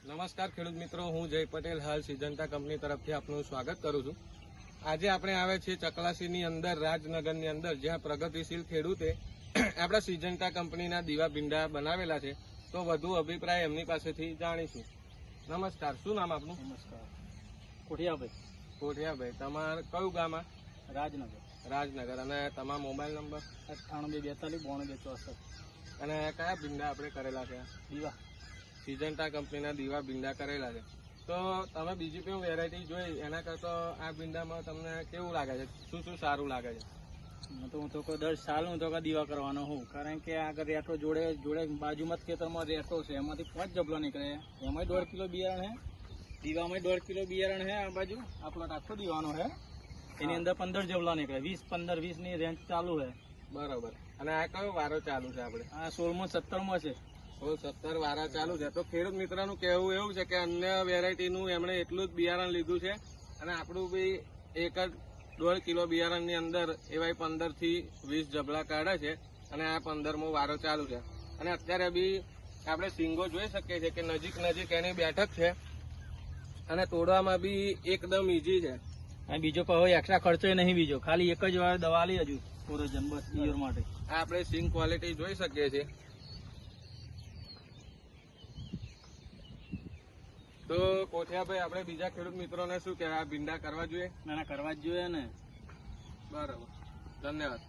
નમસ્કાર ખેડૂત મિત્રો, હું જય પટેલ હાલ સિજન્ટા કંપની તરફથી આપનું સ્વાગત કરું છું। આજે આપણે આવે છીએ ચકલાસીની અંદર, રાજનગરની અંદર, જ્યાં પ્રગતિશીલ ખેડૂતે આપણા સિજન્ટા કંપનીના દીવા ભીંડા બનાવેલા છે। તો વધુ અભિપ્રાય એમની પાસેથી જાણીશું। નમસ્કાર, શું નામ આપનું? નમસ્કાર, કોઠિયાભાઈ। કોઠિયાભાઈ, તમારું કયું ગામ? રાજનગર। રાજનગર। અને તમારો મોબાઈલ નંબર? 98 42 92 64। અને કયા ભીંડા આપણે કરેલા છે? દીવા સિજન્ટા કંપનીના દીવા ભીંડા કરેલા છે। તો તમે બીજી કોઈ વેરાયટી જોઈ એના કરતાં આ ભીંડામાં તમને કેવું લાગે છે? શું શું સારું લાગે છે? હું તો દર સાલ હું તો દીવા કરવાનો હું, કારણ કે આગળ રેટો જોડે જોડે બાજુમાં જ ખેતરમાં રેટો છે, એમાંથી 5 જબલા નીકળે, એમાં 1.5 કિલો બિયારણ છે, દીવામાં 1.5 કિલો બિયારણ છે। આ બાજુ આપણો આખો દીવાનો છે, એની અંદર 15 જબલા નીકળે, 20 ની રેન્જ ચાલુ છે। બરોબર। અને આ કયો વારો ચાલુ છે? આપણે આ 16 17 છે। 16 17 વારા ચાલુ છે। તો ખેડૂત મિત્રનું કહેવું એવું છે કે અન્ય વેરાયટીનું એમણે એટલું જ બિયારણ લીધું છે, અને આપણું બી એક જ 1.5 કિલો બિયારણની અંદર એવા 15 થી 20 જબલા કાઢે છે, અને આ 15મો વારો ચાલુ છે। અને અત્યારે બી આપણે સિંગો જોઈ શકીએ છીએ કે નજીક નજીક એની બેઠક છે, અને તોડવામાં બી એકદમ ઈઝી છે। અને બીજો કોઈ એક્સ્ટ્રા ખર્ચો નહીં, બીજો ખાલી એક જ વાર દવા લી હજુ કોરોજન બસ ઈયર માટે। આ આપણે સિંગ ક્વોલિટી જોઈ શકીએ છીએ। તો કોઠિયાભાઈ, આપણે બીજા ખેડૂત મિત્રોને શું કહેવાય, આ ભીંડા કરવા જોઈએ? ના કરવા જ જોઈએ ને। બરાબર, ધન્યવાદ।